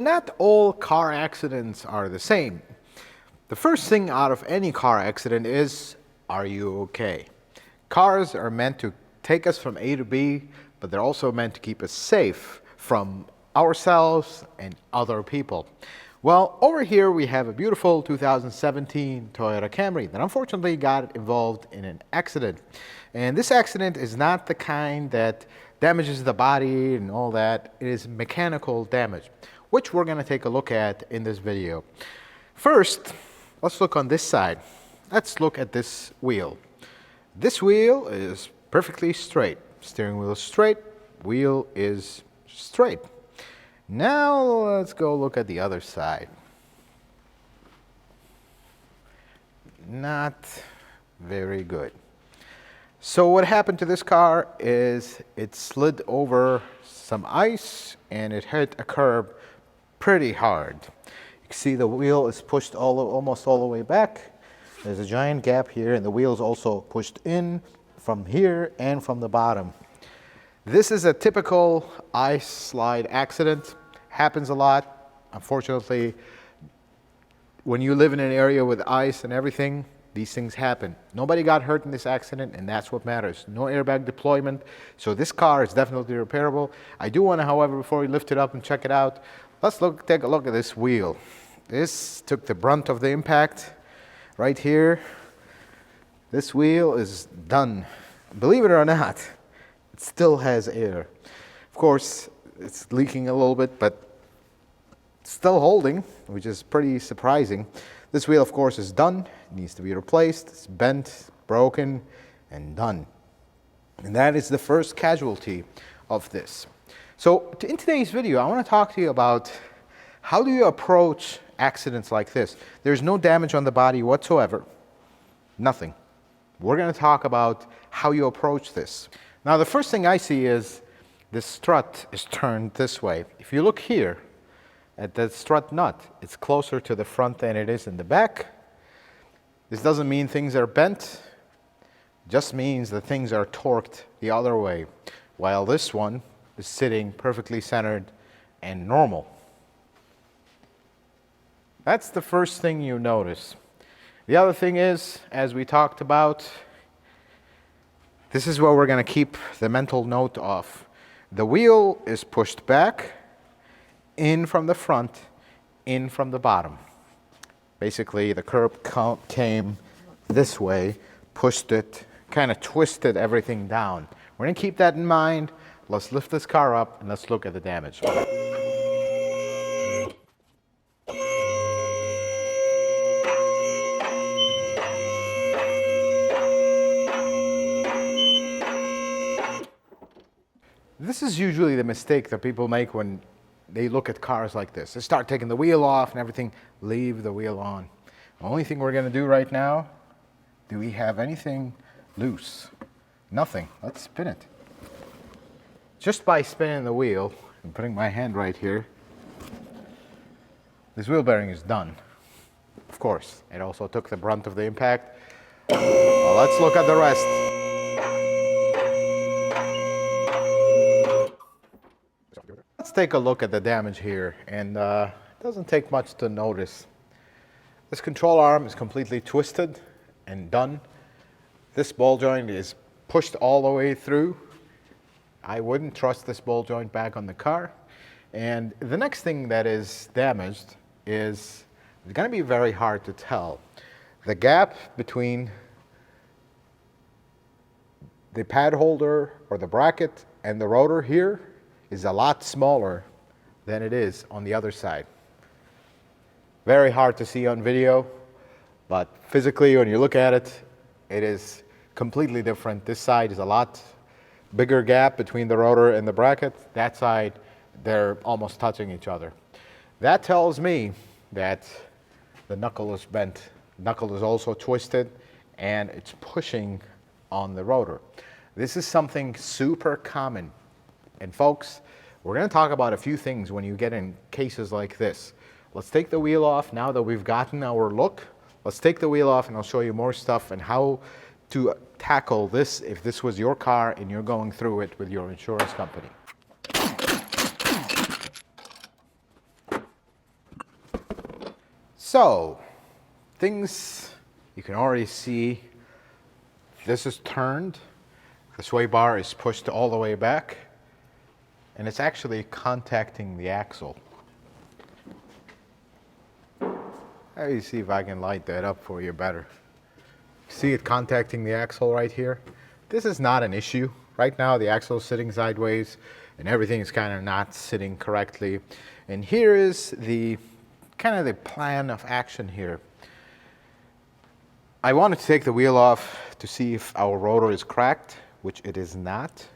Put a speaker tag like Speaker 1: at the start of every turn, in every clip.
Speaker 1: Not all car accidents are the same. The first thing out of any car accident is, are you okay? Cars are meant to take us from A to B, but they're also meant to keep us safe from ourselves and other people. Well, over here we have a beautiful 2017 Toyota Camry that unfortunately got involved in an accident. And this accident is not the kind that damages the body and all that. It is mechanical damage, which we're going to take a look at in this video. First, let's look on this side. Let's look at this wheel. This wheel is perfectly straight. Steering wheel is straight, wheel is straight. Now let's go look at the other side. Not very good. So what happened to this car is it slid over some ice and it hit a curb pretty hard. You can see the wheel is pushed almost all the way back. There's a giant gap here and the wheel is also pushed in from here and from the bottom. This is a typical ice slide accident. Happens a lot. Unfortunately, when you live in an area with ice and everything, these things happen. Nobody got hurt in this accident, and that's what matters. No airbag deployment, so this car is definitely repairable. I do want to, however, before we lift it up and check it out, let's take a look at this wheel. This took the brunt of the impact right here. This wheel is done. Believe it or not, it still has air. Of course, it's leaking a little bit, but still holding, which is pretty surprising. This wheel, of course, is done. It needs to be replaced. It's bent, broken, and done. And that is the first casualty of this. So in today's video, I want to talk to you about how do you approach accidents like this. There's no damage on the body whatsoever. Nothing. We're going to talk about how you approach this. Now, the first thing I see is this strut is turned this way. If you look here at that strut nut, it's closer to the front than it is in the back. This doesn't mean things are bent. It just means that things are torqued the other way, while this one is sitting perfectly centered and normal. That's the first thing you notice. The other thing is, as we talked about, this is where we're going to keep the mental note of. The wheel is pushed back, in from the front, in from the bottom. Basically, the curb came this way, pushed it, kind of twisted everything down. We're going to keep that in mind. Let's lift this car up and let's look at the damage. This is usually the mistake that people make when they look at cars like this. They start taking the wheel off and everything. Leave the wheel on. The only thing we're going to do right now, do we have anything loose? Nothing. Let's spin it. Just by spinning the wheel and putting my hand right here, this wheel bearing is done. Of course, it also took the brunt of the impact. Well, let's look at the rest. Let's take a look at the damage here, and it doesn't take much to notice. This control arm is completely twisted and done. This ball joint is pushed all the way through. I wouldn't trust this ball joint back on the car. And the next thing that is damaged is it's going to be very hard to tell. The gap between the pad holder or the bracket and the rotor here is a lot smaller than it is on the other side. Very hard to see on video, but physically when you look at it, it is completely different. This side is a lot bigger gap between the rotor and the bracket. That side, they're almost touching each other. That tells me that the knuckle is bent. Knuckle is also twisted and it's pushing on the rotor. This is something super common. And folks, we're going to talk about a few things when you get in cases like this. Let's take the wheel off now that we've gotten our look. Let's take the wheel off and I'll show you more stuff and how to tackle this if this was your car and you're going through it with your insurance company. So, things you can already see, this is turned, the sway bar is pushed all the way back, and it's actually contacting the axle. Let me see if I can light that up for you better. See it contacting the axle right here? This is not an issue. Right now the axle is sitting sideways and everything is kind of not sitting correctly. And here is the kind of the plan of action here. I wanted to take the wheel off to see if our rotor is cracked, which it is not.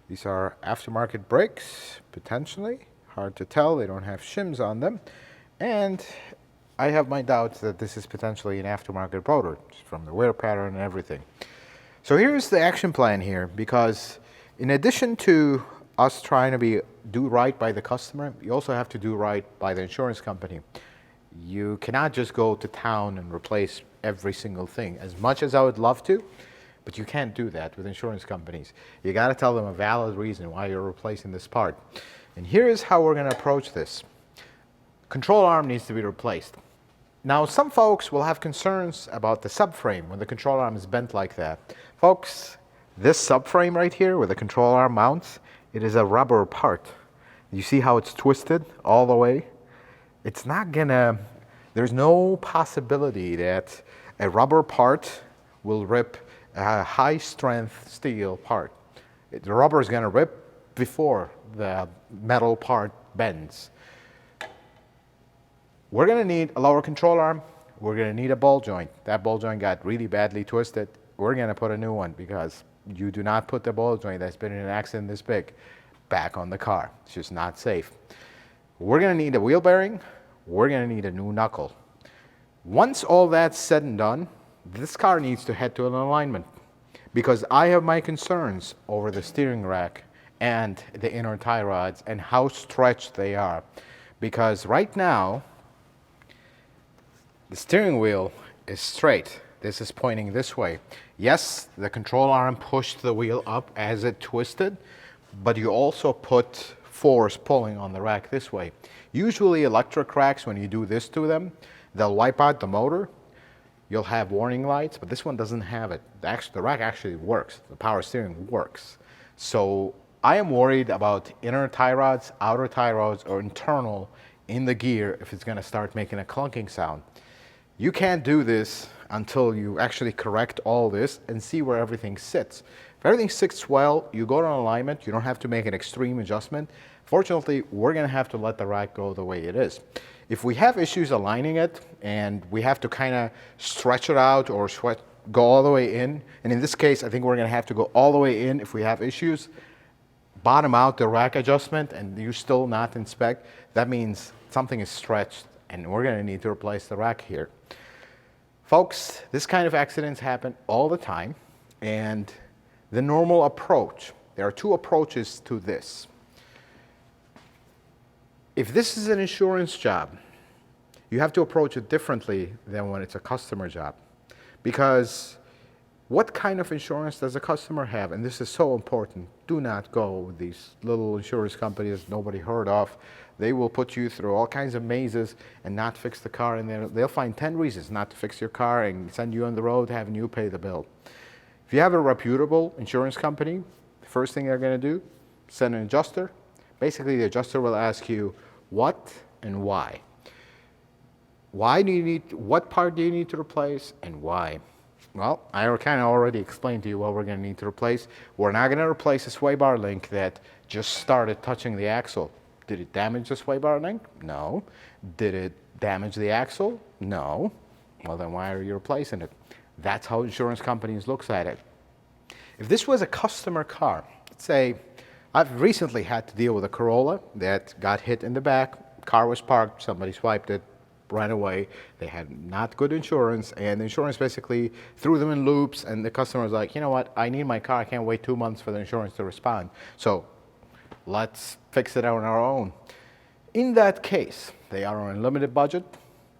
Speaker 1: These are aftermarket brakes, potentially. Hard to tell, they don't have shims on them. And I have my doubts that this is potentially an aftermarket rotor, from the wear pattern and everything. So here's the action plan here, because in addition to us trying to do right by the customer, you also have to do right by the insurance company. You cannot just go to town and replace every single thing. As much as I would love to, but you can't do that with insurance companies. You got to tell them a valid reason why you're replacing this part. And here is how we're going to approach this. Control arm needs to be replaced. Now, some folks will have concerns about the subframe when the control arm is bent like that. Folks, this subframe right here where the control arm mounts, it is a rubber part. You see how it's twisted all the way? It's not gonna, there's no possibility that a rubber part will rip a high strength steel part. The rubber is gonna rip before the metal part bends. We're going to need a lower control arm. We're going to need a ball joint. That ball joint got really badly twisted. We're going to put a new one because you do not put the ball joint that's been in an accident this big back on the car. It's just not safe. We're going to need a wheel bearing. We're going to need a new knuckle. Once all that's said and done, this car needs to head to an alignment because I have my concerns over the steering rack and the inner tie rods and how stretched they are. Because right now, the steering wheel is straight. This is pointing this way. Yes, the control arm pushed the wheel up as it twisted, but you also put force pulling on the rack this way. Usually electric racks, when you do this to them, they'll wipe out the motor. You'll have warning lights, but this one doesn't have it. The rack actually works. The power steering works. So I am worried about inner tie rods, outer tie rods, or internal in the gear if it's going to start making a clunking sound. You can't do this until you actually correct all this and see where everything sits. If everything sits well, you go to alignment, you don't have to make an extreme adjustment. Fortunately, we're going to have to let the rack go the way it is. If we have issues aligning it and we have to kind of stretch it out or go all the way in, and in this case, I think we're going to have to go all the way in if we have issues, bottom out the rack adjustment and you still not inspect, that means something is stretched and we're going to need to replace the rack here. Folks, this kind of accidents happen all the time, and the normal approach, there are two approaches to this. If this is an insurance job, you have to approach it differently than when it's a customer job. Because what kind of insurance does a customer have? And this is so important. Do not go with these little insurance companies nobody heard of. They will put you through all kinds of mazes and not fix the car, and they'll find 10 reasons not to fix your car and send you on the road having you pay the bill. If you have a reputable insurance company, the first thing they're going to do, send an adjuster. Basically, the adjuster will ask you what and why. What part do you need to replace and why? Well, I kind of already explained to you what we're going to need to replace. We're not going to replace a sway bar link that just started touching the axle. Did it damage the sway bar link? No. Did it damage the axle? No. Well, then why are you replacing it? That's how insurance companies look at it. If this was a customer car, let's say I've recently had to deal with a Corolla that got hit in the back, car was parked, somebody swiped it, ran away. They had not good insurance, and the insurance basically threw them in loops, and the customer was like, you know what, I need my car, I can't wait 2 months for the insurance to respond. So let's fix it on our own. In that case, they are on a limited budget.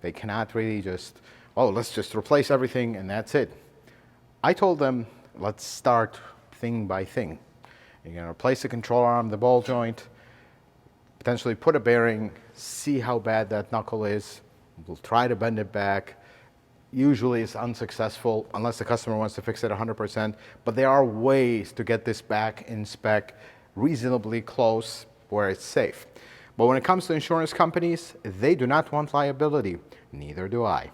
Speaker 1: They cannot really just, oh, let's just replace everything and that's it. I told them, let's start thing by thing. You're going to replace the control arm, the ball joint, potentially put a bearing, see how bad that knuckle is, We'll try to bend it back. Usually it's unsuccessful unless the customer wants to fix it 100%, but there are ways to get this back in spec reasonably close where it's safe. But when it comes to insurance companies, they do not want liability. Neither do I.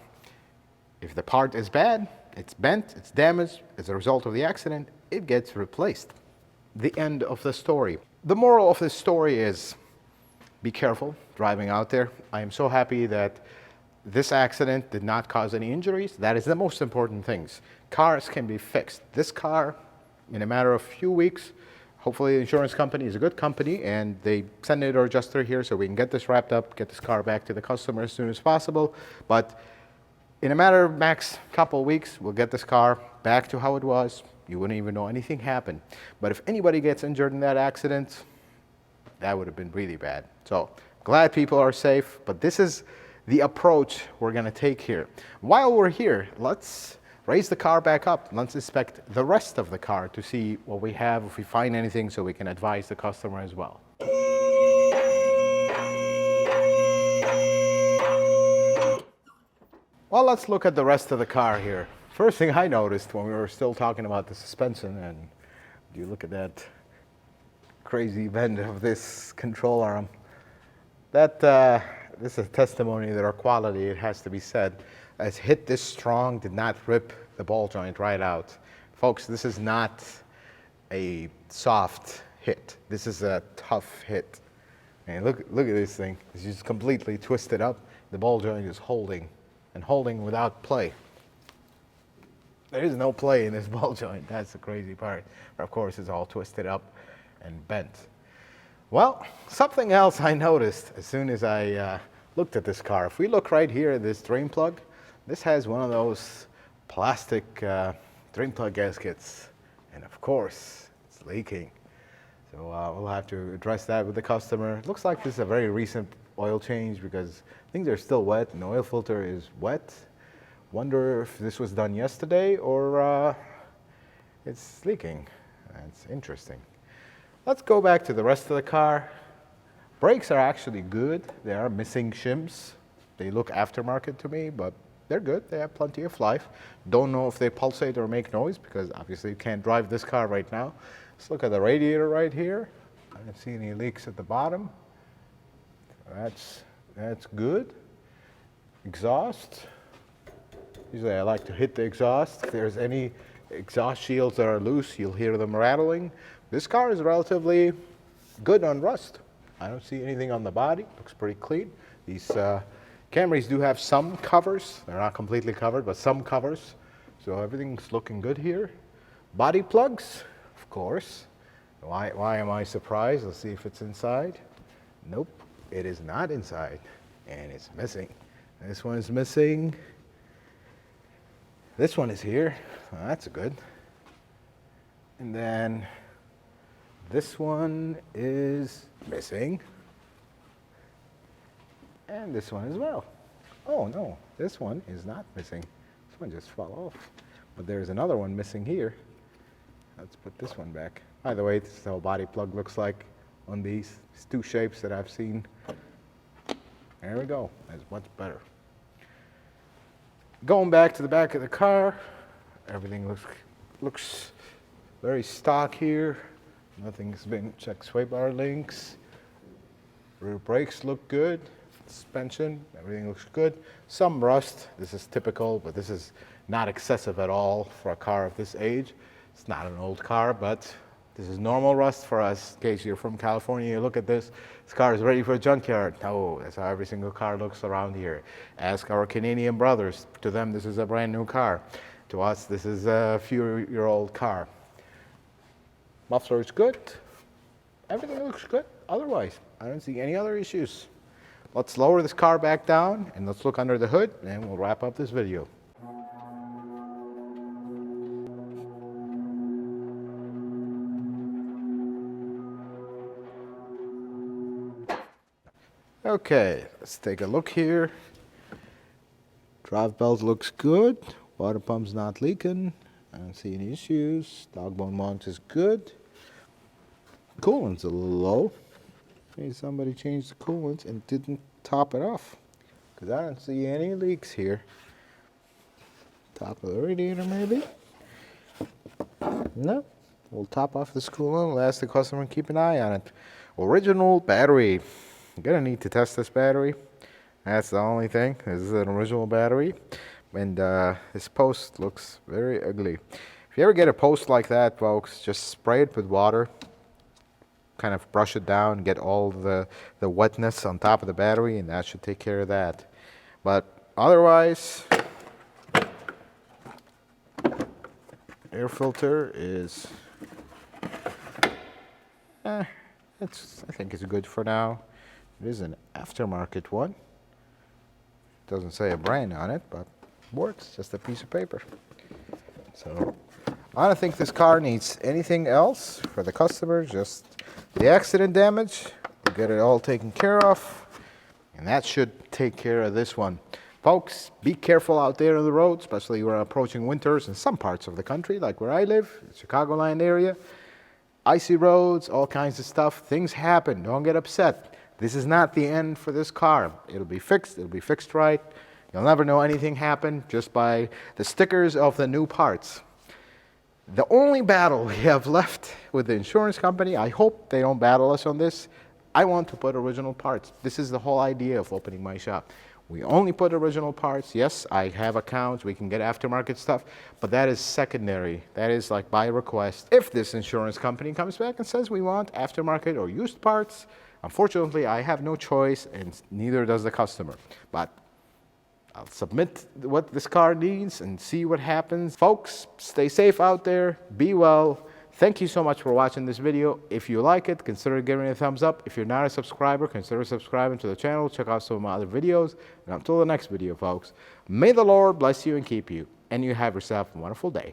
Speaker 1: If the part is bad, it's bent, it's damaged as a result of the accident, it gets replaced. The end of the story. The moral of this story is be careful driving out there. I am so happy that this accident did not cause any injuries. That is the most important things. Cars can be fixed. This car, in a matter of a few weeks, hopefully the insurance company is a good company and they send an adjuster here so we can get this wrapped up, get this car back to the customer as soon as possible. But in a matter of max couple weeks, we'll get this car back to how it was. You wouldn't even know anything happened. But if anybody gets injured in that accident, that would have been really bad. So glad people are safe, but this is the approach we're going to take here. While we're here, let's raise the car back up. Let's inspect the rest of the car to see what we have, if we find anything, so we can advise the customer as well. Well, let's look at the rest of the car here. First thing I noticed when we were still talking about the suspension, and you look at that crazy bend of this control arm, that this is a testimony that our quality, it has to be said, has hit this strong, did not rip the ball joint right out. Folks, this is not a soft hit. This is a tough hit. And look at this thing. It's just completely twisted up. The ball joint is holding, and holding without play. There is no play in this ball joint. That's the crazy part. But of course, it's all twisted up and bent. Well, something else I noticed as soon as I looked at this car. If we look right here at this drain plug, this has one of those plastic drain plug gaskets. And of course, it's leaking. So we'll have to address that with the customer. It looks like this is a very recent oil change because things are still wet and the oil filter is wet. Wonder if this was done yesterday or it's leaking. That's interesting. Let's go back to the rest of the car. Brakes are actually good. They are missing shims. They look aftermarket to me, but they're good. They have plenty of life. Don't know if they pulsate or make noise because obviously you can't drive this car right now. Let's look at the radiator right here. I don't see any leaks at the bottom. That's good. Exhaust. Usually I like to hit the exhaust. If there's any exhaust shields that are loose, you'll hear them rattling. This car is relatively good on rust. I don't see anything on the body. Looks pretty clean. These Camrys do have some covers. They're not completely covered, but some covers. So everything's looking good here. Body plugs, of course. Why am I surprised? Let's see if it's inside. Nope, it is not inside. And it's missing. This one is missing. This one is here. Oh, that's good. And then this one is missing. And this one as well. Oh no, this one is not missing. This one just fell off. But there's another one missing here. Let's put this one back. By the way, this is how a body plug looks like on these two shapes that I've seen. There we go. That's much better. Going back to the back of the car, everything looks very stock here. Nothing's been checked. Sway bar links. Rear brakes look good. Suspension, everything looks good. Some rust. This is typical, but this is not excessive at all for a car of this age. It's not an old car, but this is normal rust for us. In case you're from California, you look at this. This car is ready for a junkyard. No, that's how every single car looks around here. Ask our Canadian brothers. To them, this is a brand new car. To us, this is a few-year-old car. Muffler is good. Everything looks good. Otherwise, I don't see any other issues. Let's lower this car back down and let's look under the hood and we'll wrap up this video. Okay, let's take a look here. Drive belt looks good. Water pump's not leaking. I don't see any issues. Dog bone mount is good. Coolant's a little low. Maybe somebody changed the coolant and didn't top it off. because I don't see any leaks here. Top of the radiator, maybe? No. We'll top off the coolant. We'll ask the customer to keep an eye on it. Original battery. You're gonna need to test this battery. That's the only thing. This is an original battery, and this post looks very ugly. If you ever get a post like that, folks, just spray it with water. Kind of brush it down, get all the wetness on top of the battery, and that should take care of that. But otherwise, air filter is, I think it's good for now. It is an aftermarket one. Doesn't say a brand on it, but works, just a piece of paper. So I don't think this car needs anything else for the customer, just the accident damage. We'll get it all taken care of, and that should take care of this one. Folks, be careful out there on the road, especially when we're approaching winters in some parts of the country, like where I live, the Chicagoland area. Icy roads, all kinds of stuff. Things happen. Don't get upset. This is not the end for this car. It'll be fixed. It'll be fixed right. You'll never know anything happened just by the stickers of the new parts. The only battle we have left with the insurance company, I hope they don't battle us on this. I want to put original parts. This is the whole idea of opening my shop. We only put original parts. Yes, I have accounts. We can get aftermarket stuff, but that is secondary. That is like by request. If this insurance company comes back and says we want aftermarket or used parts, unfortunately, I have no choice, and neither does the customer. But I'll submit what this car needs and see what happens. Folks, stay safe out there. Be well. Thank you so much for watching this video. If you like it, consider giving it a thumbs up. If you're not a subscriber, consider subscribing to the channel. Check out some of my other videos. And until the next video, folks, may the Lord bless you and keep you. And you have yourself a wonderful day.